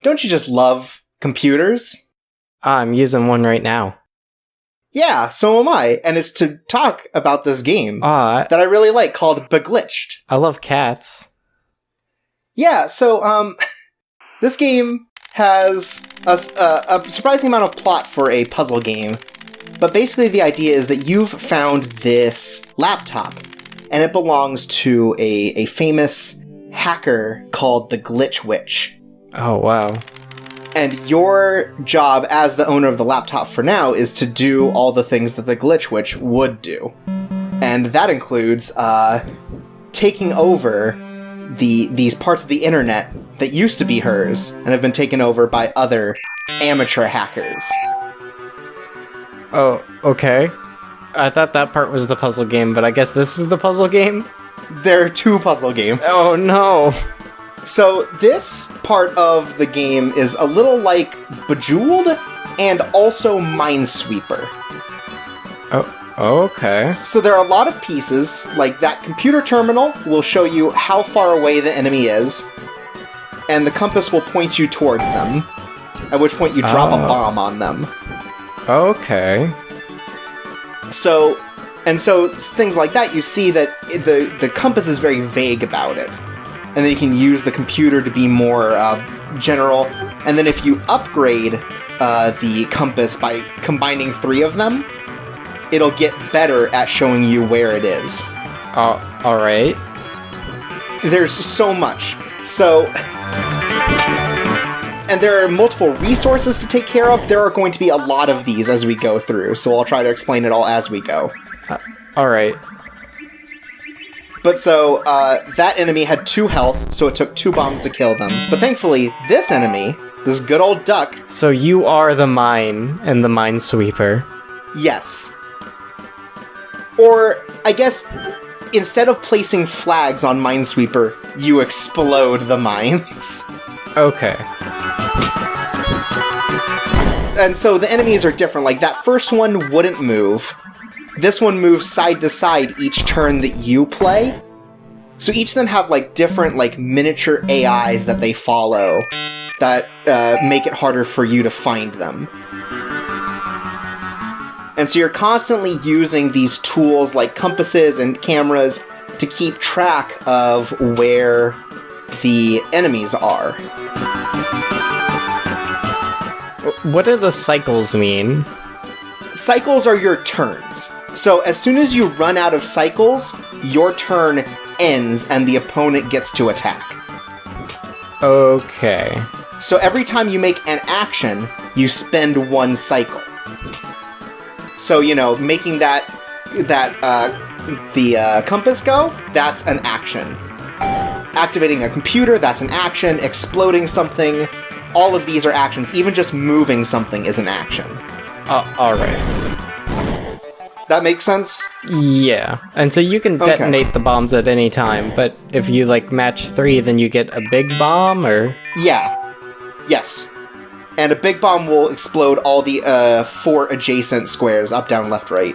don't you just love computers? I'm using one right now. Yeah, so am I, and it's to talk about this game that I really like called Beglitched. I love cats. Yeah, so, this game has a surprising amount of plot for a puzzle game, but basically the idea is that you've found this laptop, and it belongs to a famous hacker called the Glitch Witch. Oh, wow. And your job as the owner of the laptop for now is to do all the things that the Glitch Witch would do. And that includes taking over these parts of the internet that used to be hers and have been taken over by other amateur hackers. Oh, okay. I thought that part was the puzzle game, but I guess this is the puzzle game? There are two puzzle games. Oh, no. So this part of the game is a little like Bejeweled and also Minesweeper. Oh, okay. So there are a lot of pieces, like that computer terminal will show you how far away the enemy is, and the compass will point you towards them, at which point you drop a bomb on them. Okay. So things like that, you see that the compass is very vague about it. And then you can use the computer to be more general. And then if you upgrade the compass by combining 3 of them, it'll get better at showing you where it is. Alright. There's so much. So... And there are multiple resources to take care of. There are going to be a lot of these as we go through, so I'll try to explain it all as we go. Alright. But so, that enemy had 2 health, so it took 2 bombs to kill them. But thankfully, this enemy, this good old duck... So you are the mine and the Minesweeper. Yes. Or, I guess, instead of placing flags on Minesweeper, you explode the mines. Okay. And so the enemies are different. Like, that first one wouldn't move. This one moves side to side each turn that you play. So each of them have, like, different, like, miniature AIs that they follow that make it harder for you to find them. And so you're constantly using these tools like compasses and cameras to keep track of where the enemies are. What do the cycles mean? Cycles are your turns. So as soon as you run out of cycles, your turn ends and the opponent gets to attack. Okay. So every time you make an action, you spend 1 cycle. So, you know, making the compass go, that's an action. Activating a computer, that's an action. Exploding something, all of these are actions. Even just moving something is an action. Alright. That makes sense? Yeah. And so you can detonate the bombs at any time, but if you, like, match 3, then you get a big bomb, or...? Yeah. Yes. And a big bomb will explode all the 4 adjacent squares, up, down, left, right.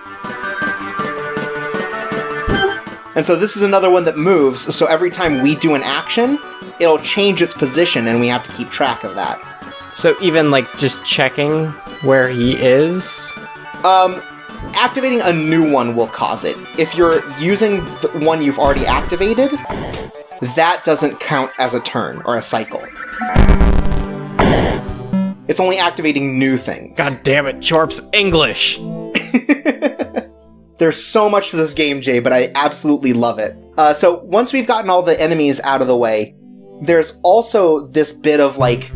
And so this is another one that moves, so every time we do an action, it'll change its position, and we have to keep track of that. So even, like, just checking where he is? Activating a new one will cause it. If you're using the one you've already activated, that doesn't count as a turn, or a cycle. It's only activating new things. God damn it, Chorp's English! There's so much to this game, Jay, but I absolutely love it. So once we've gotten all the enemies out of the way, there's also this bit of, like,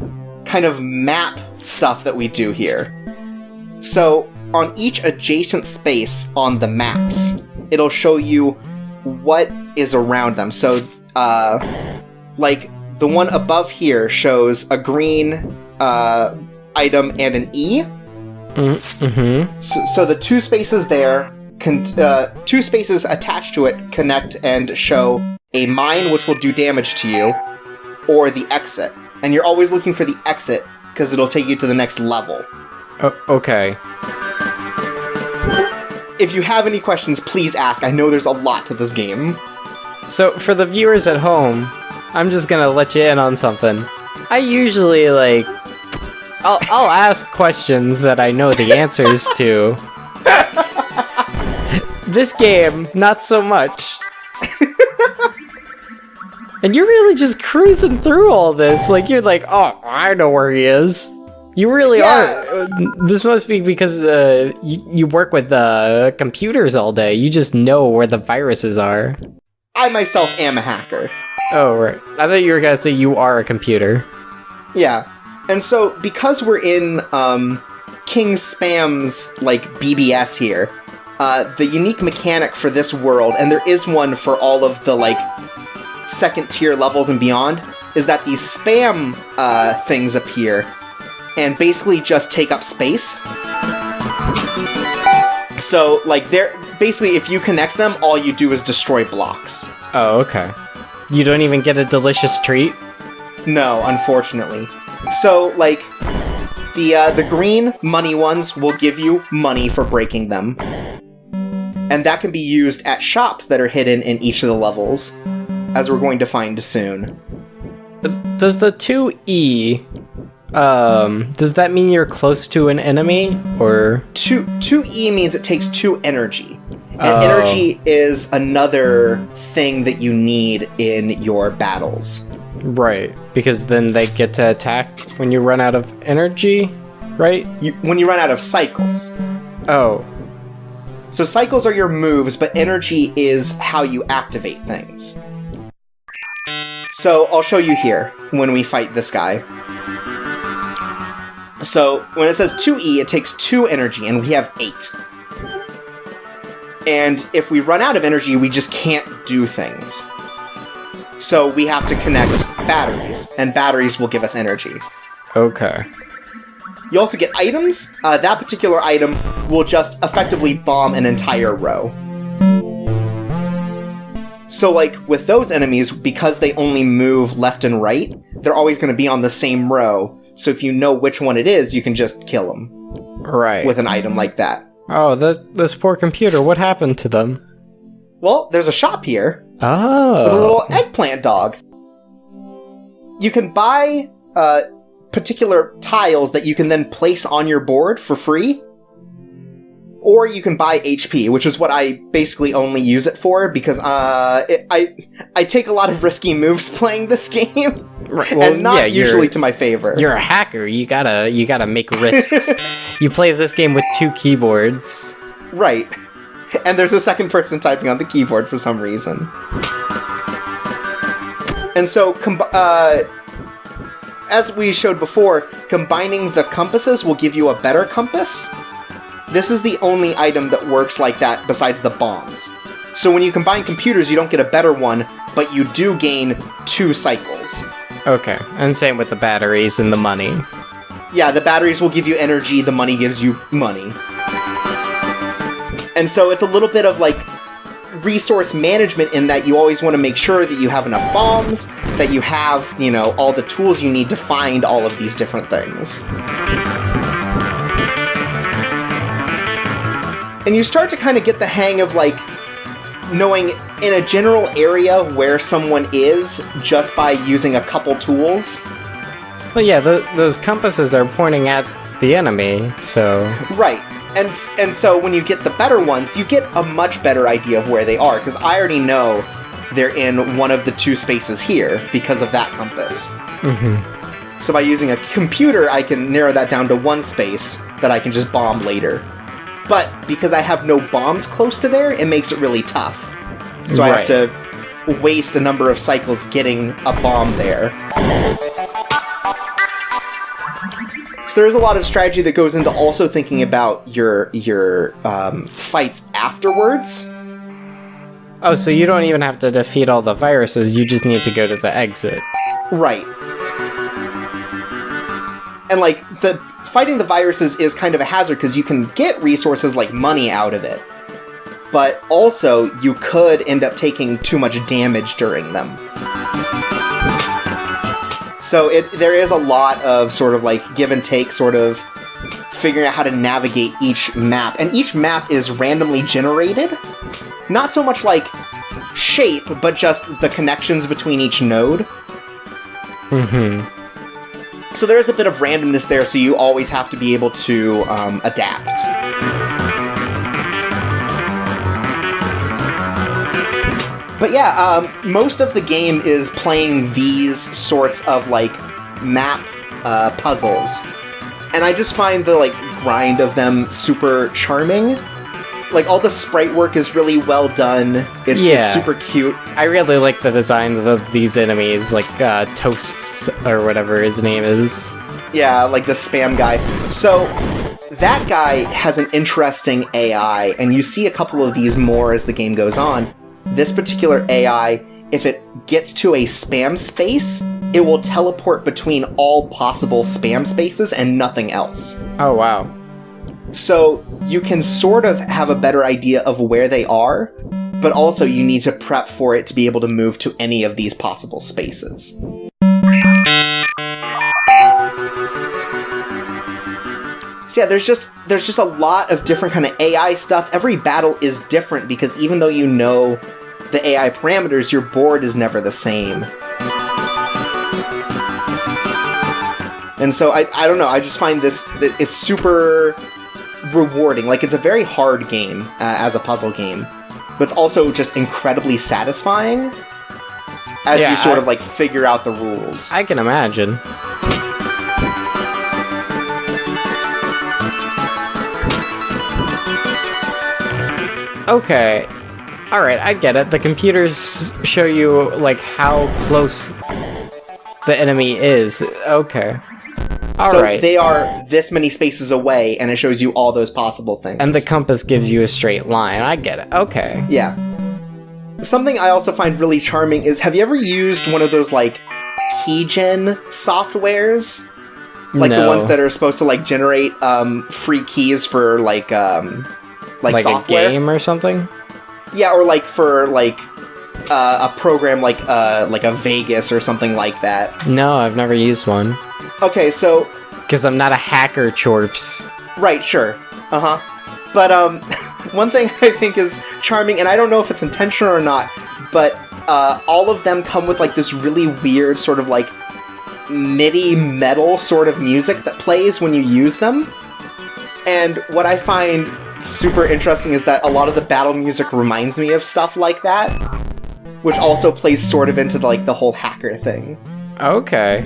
kind of map stuff that we do here. So on each adjacent space on the maps, it'll show you what is around them. So, like, the one above here shows a green item and an E. Mm-hmm. So the 2 spaces there, 2 spaces attached to it connect and show a mine, which will do damage to you, or the exit. And you're always looking for the exit, because it'll take you to the next level. Okay. If you have any questions, please ask. I know there's a lot to this game. So, for the viewers at home, I'm just gonna let you in on something. I usually, like... I'll ask questions that I know the answers to. This game, not so much. And you're really just cruising through all this. Like, you're like, oh, I know where he is. You really are. This must be because you work with computers all day. You just know where the viruses are. I myself am a hacker. Oh, right. I thought you were going to say you are a computer. Yeah. And so, because we're in King Spam's, like, BBS here, the unique mechanic for this world, and there is one for all of the, like, second-tier levels and beyond, is that these spam things appear and basically just take up space. So, like, they're basically, if you connect them, all you do is destroy blocks. Oh, okay. You don't even get a delicious treat? No, unfortunately. So, like, the green money ones will give you money for breaking them. And that can be used at shops that are hidden in each of the levels, as we're going to find soon. Does the 2E, does that mean you're close to an enemy, or? 2E means it takes 2 energy. And energy is another thing that you need in your battles. Right, because then they get to attack when you run out of energy, right? When you run out of cycles. Oh. So cycles are your moves, but energy is how you activate things. So I'll show you here when we fight this guy. So when it says 2E, it takes 2 energy, and we have 8. And if we run out of energy, we just can't do things. So we have to connect batteries, and batteries will give us energy. Okay. You also get items. That particular item will just effectively bomb an entire row. So, like, with those enemies, because they only move left and right, they're always going to be on the same row. So if you know which one it is, you can just kill them. Right. With an item like that. Oh, this poor computer. What happened to them? Well, there's a shop here. Oh. With a little eggplant dog. You can buy particular tiles that you can then place on your board for free. Or you can buy HP, which is what I basically only use it for, because I take a lot of risky moves playing this game, right. Well, and not usually to my favor. You're a hacker. You gotta make risks. You play this game with 2 keyboards, right? And there's a second person typing on the keyboard for some reason. And so, as we showed before, combining the compasses will give you a better compass. This is the only item that works like that besides the bombs. So when you combine computers, you don't get a better one, but you do gain 2 cycles. Okay, and same with the batteries and the money. Yeah, the batteries will give you energy, the money gives you money. And so it's a little bit of, like, resource management in that you always want to make sure that you have enough bombs, that you have, you know, all the tools you need to find all of these different things. And you start to kind of get the hang of, like, knowing in a general area where someone is just by using a couple tools. Well, yeah, those compasses are pointing at the enemy, so... Right. And so when you get the better ones, you get a much better idea of where they are, because I already know they're in one of the 2 spaces here because of that compass. Mm-hmm. So by using a computer, I can narrow that down to 1 space that I can just bomb later. But because I have no bombs close to there, it makes it really tough. So I have to waste a number of cycles getting a bomb there. So there's a lot of strategy that goes into also thinking about your fights afterwards. Oh, so you don't even have to defeat all the viruses, you just need to go to the exit. Right. And, like, fighting the viruses is kind of a hazard, because you can get resources like money out of it. But also, you could end up taking too much damage during them. So there is a lot of sort of, like, give and take, sort of figuring out how to navigate each map. And each map is randomly generated. Not so much like shape, but just the connections between each node. Mm-hmm. So there is a bit of randomness there, so you always have to be able to adapt. But yeah, most of the game is playing these sorts of, like, map puzzles. And I just find the, like, grind of them super charming. Like, all the sprite work is really well done. It's super cute. I really like the designs of these enemies, like Toasts, or whatever his name is. Yeah, like the spam guy. So, that guy has an interesting AI, and you see a couple of these more as the game goes on. This particular AI, if it gets to a spam space, it will teleport between all possible spam spaces and nothing else. Oh, wow. So you can sort of have a better idea of where they are, but also you need to prep for it to be able to move to any of these possible spaces. So yeah, there's just a lot of different kind of AI stuff. Every battle is different because even though you know the AI parameters, your board is never the same. And so I don't know, I just find this is super rewarding. Like, it's a very hard game as a puzzle game, but it's also just incredibly satisfying as you sort of like figure out the rules. I can imagine. Okay. Alright, I get it. The computers show you, like, how close the enemy is. Okay. Alright. So they are this many spaces away, and it shows you all those possible things. And the compass gives you a straight line. I get it. Okay. Yeah. Something I also find really charming is, have you ever used one of those, like, keygen softwares? Like the ones that are supposed to, like, generate free keys for, like software? A game or something? Yeah, or like for like a program like a Vegas or something like that. No, I've never used one. Okay, so because I'm not a hacker, Chorps. Right, sure. Uh-huh. But one thing I think is charming, and I don't know if it's intentional or not, but all of them come with like this really weird sort of like MIDI metal sort of music that plays when you use them. And what I find super interesting is that a lot of the battle music reminds me of stuff like that, which also plays sort of into the whole hacker thing. Okay.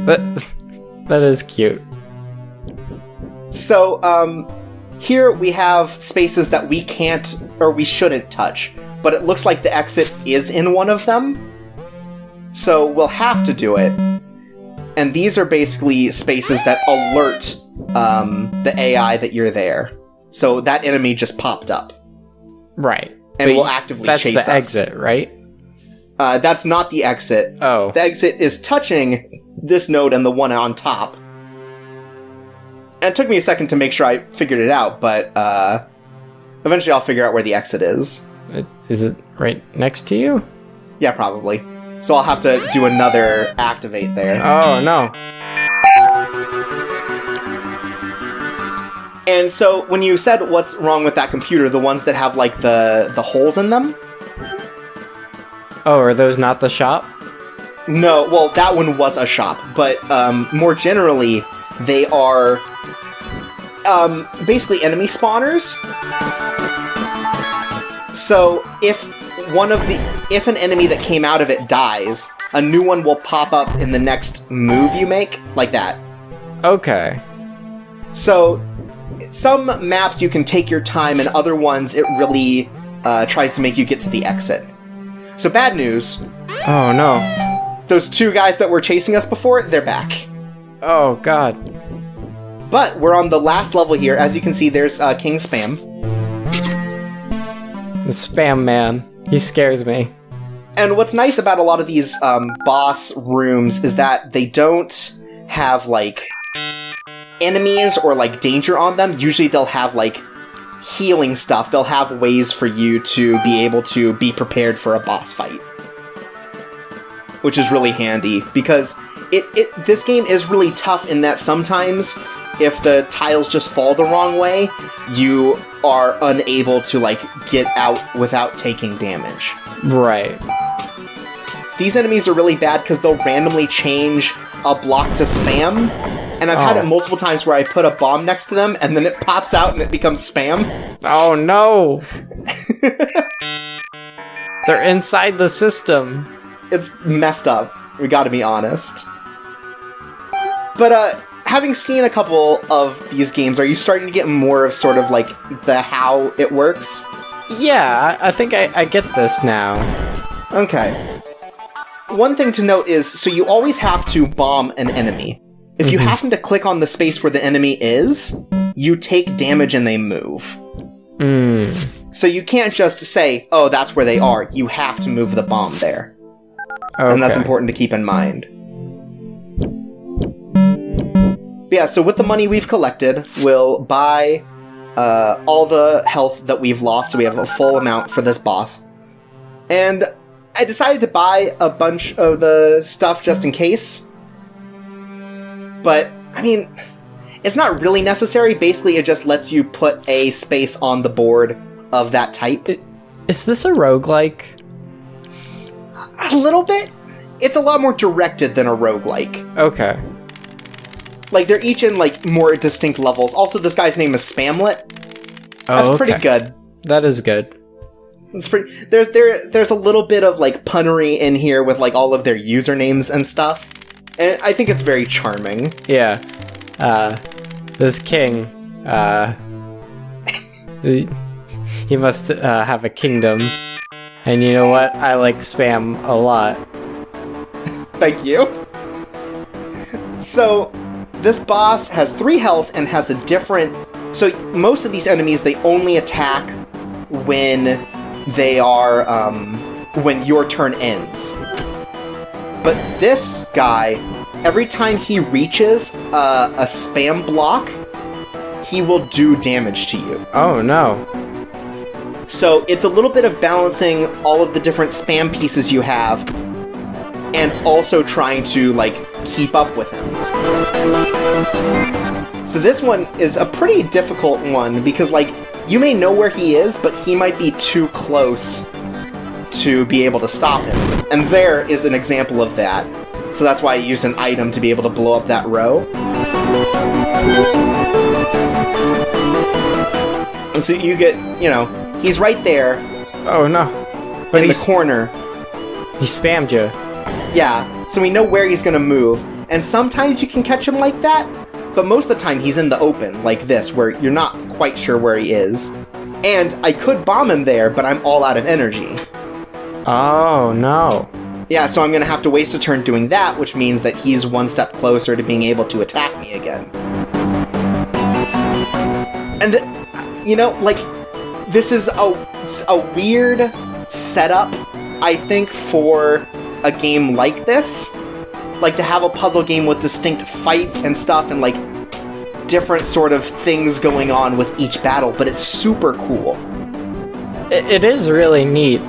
That is cute. So, here we have spaces that we can't, or we shouldn't touch, but it looks like the exit is in one of them. So we'll have to do it. And these are basically spaces that alert the AI that you're there. So that enemy just popped up. Right. And will actively chase us. That's the exit, right? That's not the exit. Oh. The exit is touching this node and the one on top. And it took me a second to make sure I figured it out, but eventually I'll figure out where the exit is. Is it right next to you? Yeah, probably. So I'll have to do another activate there. Oh, no. And so when you said what's wrong with that computer, the ones that have like the holes in them? Oh, are those not the shop? No, well, that one was a shop, but more generally, they are basically enemy spawners. So if an enemy that came out of it dies, a new one will pop up in the next move you make, like that. Okay. So some maps you can take your time, and other ones it really tries to make you get to the exit. So bad news. Oh no. Those two guys that were chasing us before, they're back. Oh god. But we're on the last level here. As you can see, there's King Spam. The Spam Man. He scares me. And what's nice about a lot of these boss rooms is that they don't have, like, enemies or, like, danger on them. Usually they'll have, like, healing stuff. They'll have ways for you to be able to be prepared for a boss fight. Which is really handy, because this game is really tough in that sometimes, if the tiles just fall the wrong way, you are unable to, like, get out without taking damage. Right. These enemies are really bad because they'll randomly change a block to spam. And I've had it multiple times where I put a bomb next to them, and then it pops out and it becomes spam. Oh no! They're inside the system. It's messed up. We gotta be honest. But, having seen a couple of these games, are you starting to get more of sort of, like, the how it works? Yeah, I think I get this now. Okay. One thing to note is, so you always have to bomb an enemy. If you happen to click on the space where the enemy is, you take damage and they move. So you can't just say, oh, that's where they are. You have to move the bomb there. Okay. And that's important to keep in mind. But yeah, so with the money we've collected, we'll buy all the health that we've lost, so we have a full amount for this boss. And I decided to buy a bunch of the stuff just in case. But, I mean, it's not really necessary. Basically, it just lets you put a space on the board of that type. Is this a roguelike? A little bit. It's a lot more directed than a roguelike. Okay. Like, they're each in, like, more distinct levels. Also, this guy's name is Spamlet. That's pretty good. That is good. It's pretty. There's a little bit of, like, punnery in here with, like, all of their usernames and stuff. And I think it's very charming. Yeah. This king, he must have a kingdom. And you know what? I like spam a lot. Thank you. So, this boss has 3 health and has a different... So, most of these enemies, they only attack when they are, when your turn ends. But this guy, every time he reaches a spam block, he will do damage to you. Oh, no. So it's a little bit of balancing all of the different spam pieces you have, and also trying to, like, keep up with him. So this one is a pretty difficult one, because, like, you may know where he is, but he might be too close to be able to stop him. And there is an example of that. So that's why I used an item to be able to blow up that row. And so you get, you know, he's right there. Oh no. But in the corner. He spammed you. Yeah, so we know where he's gonna move. And sometimes you can catch him like that, but most of the time he's in the open, like this, where you're not quite sure where he is. And I could bomb him there, but I'm all out of energy. Oh, no. Yeah, so I'm gonna have to waste a turn doing that, which means that he's one step closer to being able to attack me again. And, you know, like, this is a weird setup, I think, for a game like this. Like, to have a puzzle game with distinct fights and stuff, and, like, different sort of things going on with each battle, but it's super cool. It is really neat.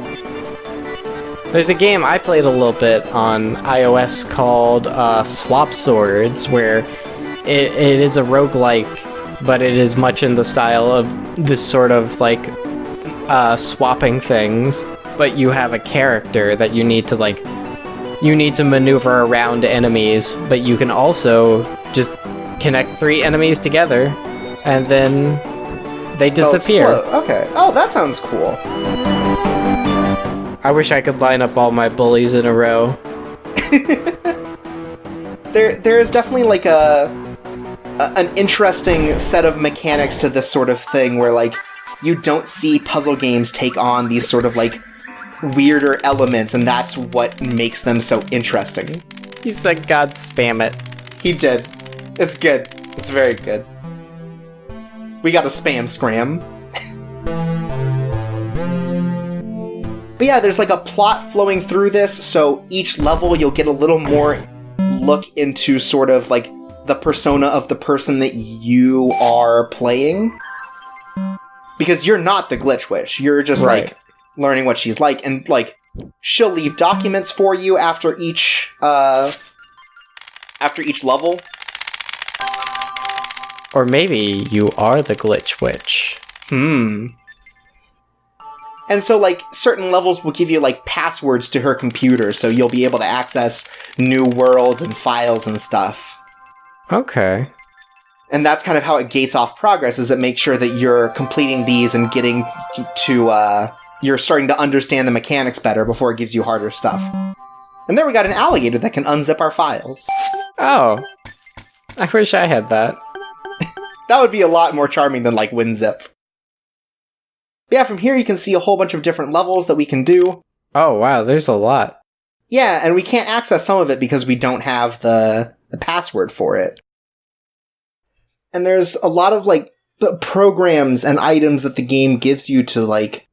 There's a game I played a little bit on iOS called Swap Swords, where it is a roguelike, but it is much in the style of this sort of, like, swapping things, but you have a character that you need to, like, you need to maneuver around enemies, but you can also just connect 3 enemies together, and then they disappear. Okay. Oh, that sounds cool. I wish I could line up all my bullies in a row. There is definitely, like, an interesting set of mechanics to this sort of thing, where, like, you don't see puzzle games take on these sort of, like, weirder elements, and that's what makes them so interesting. He said, God spam it. He did. It's good. It's very good. We got a spam scram. But yeah, there's like a plot flowing through this, so each level you'll get a little more look into sort of like the persona of the person that you are playing. Because you're not the Glitch Witch. You're just like learning what she's like, and like she'll leave documents for you after each level. Or maybe you are the Glitch Witch. And And so, like, certain levels will give you, like, passwords to her computer, so you'll be able to access new worlds and files and stuff. Okay. And that's kind of how it gates off progress, is it makes sure that you're completing these and getting to, you're starting to understand the mechanics better before it gives you harder stuff. And there we got an alligator that can unzip our files. Oh. I wish I had that. That would be a lot more charming than, like, WinZip. Yeah, from here you can see a whole bunch of different levels that we can do. Oh, wow, there's a lot. Yeah, and we can't access some of it because we don't have the password for it. And there's a lot of, like, programs and items that the game gives you to, like,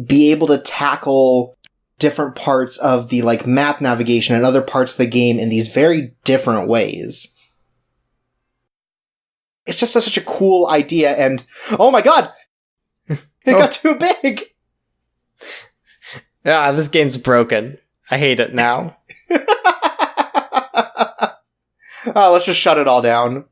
be able to tackle different parts of the, like, map navigation and other parts of the game in these very different ways. It's just such a cool idea, and oh my god! It got too big! Yeah, this game's broken. I hate it now. Oh, let's just shut it all down.